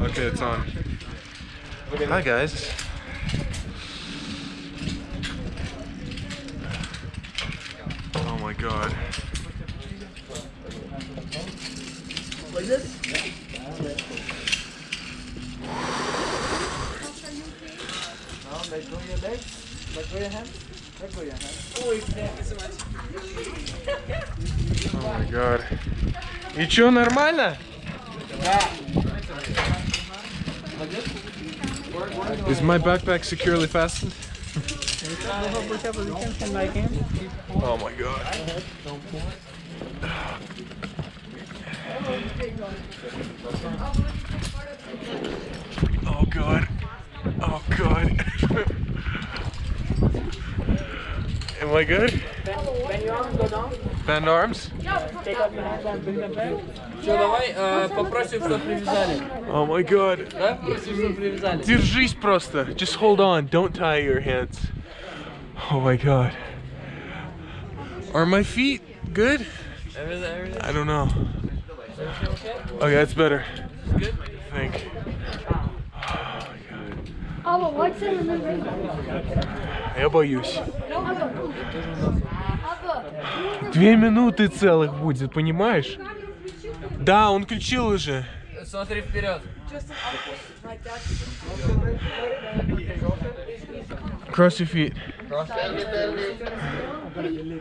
Okay, it's on. Hi guys. Oh my god. Like this? Now let go your legs, let go your hands, let go your hands. Oh my god. И чё, нормально? Is my backpack securely fastened? Oh my god. Oh god. Oh god. Am I good? Bend your arms, go down. Bend arms? Take out your hands and bring them back. Что, давай попросим, чтобы привязали. Oh my god. Да? Просим, чтобы привязали. Держись просто. Just hold on. Don't tie your hands. Oh my god. Are my feet good? Everything. I don't know. Okay? Okay, that's better. Good? I think. Або, вот це не видно. Я боюсь. Або. 2 минуты целых будет, понимаешь? Да, он включил уже. Смотри вперед. Cross your feet.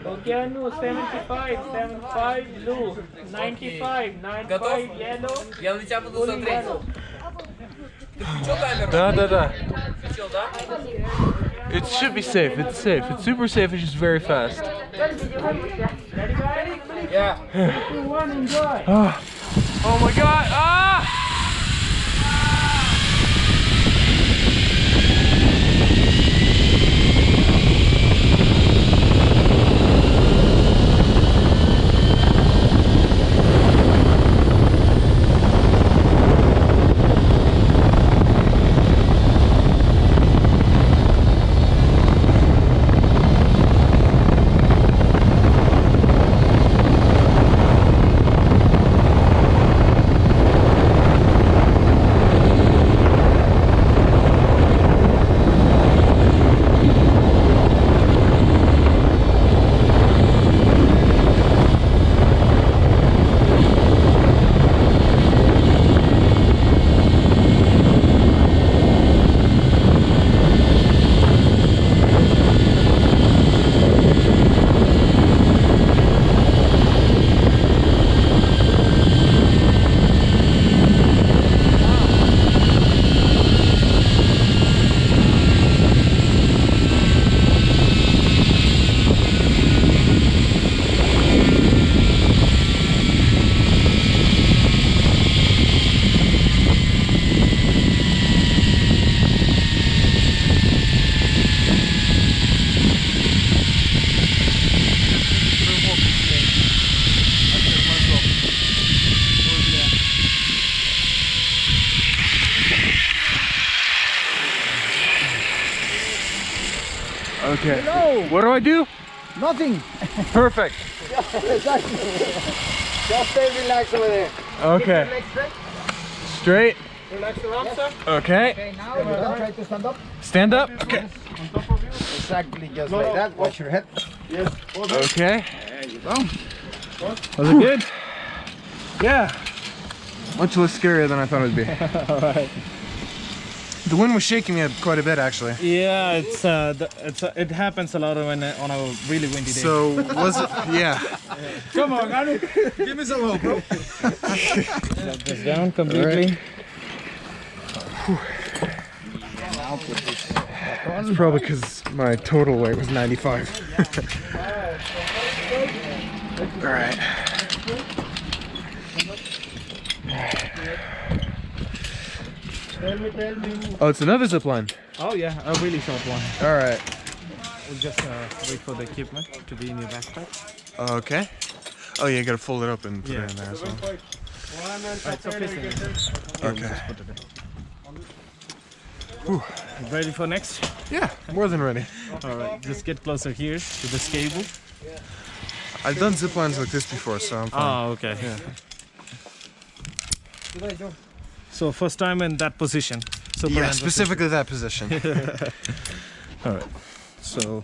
Okay, no, 75, 75, blue, 95, 95, yellow. Я на тебя буду смотреть. Ты включил камеру? Да. Включил, да? It should be safe. It's safe. It's super safe. It's just very fast. Yeah. Oh my god! Ah! Okay. Hello. What do I do? Nothing. Perfect. Exactly. Just stay relaxed over there. Okay. Straight. Relax your arms, sir. Okay. Okay, now you can try to stand up. Stand up. Okay. Exactly, just like that. Watch your head. Yes. Okay. There you go. Was it good? Yeah. Much less scarier than I thought it would be. Alright. The wind was shaking me quite a bit, actually. Yeah, it happens a lot when on a really windy day. So was it? Yeah. Come on, Anu. Give me some help, bro. Shut this down completely. Now put this back on. It's probably because my total weight was 95. All right. Tell me. Oh, it's another zip line. Oh yeah, a really short one. All right. We'll just wait for the equipment to be in your backpack. Okay. Oh, yeah, you gotta fold it up and put Yeah. it in there as well. Right, so piston. Okay. Just put it in. Ready for next? Yeah, more than ready. All right, just get closer here to this cable. I've done zip lines like this before, so I'm fine. Oh, okay. Yeah. So first time in that position. Yeah, specifically that position. All right. So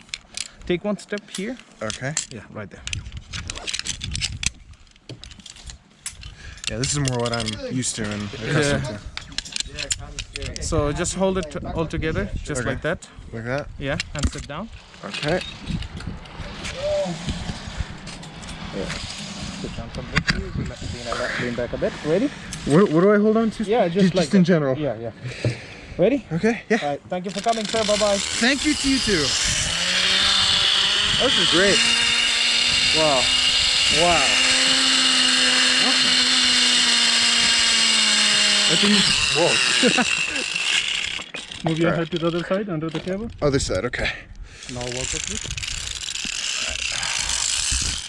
take one step here. Okay. Yeah, right there. Yeah, this is more what I'm used to and accustomed to. So just hold it all together, just Okay. like that. Like that. Yeah, and sit down. Okay. Sit down completely. Lean back a bit. Ready? What do I hold on to? Yeah, just like just in general. Yeah, yeah. Ready? Okay. Yeah. All right. Thank you for coming, sir. Bye bye. Thank you to you too. This is great. Wow. Wow. I think. Whoa. Move your head to the other side, under the table. Other side. Okay. Now walk up, please.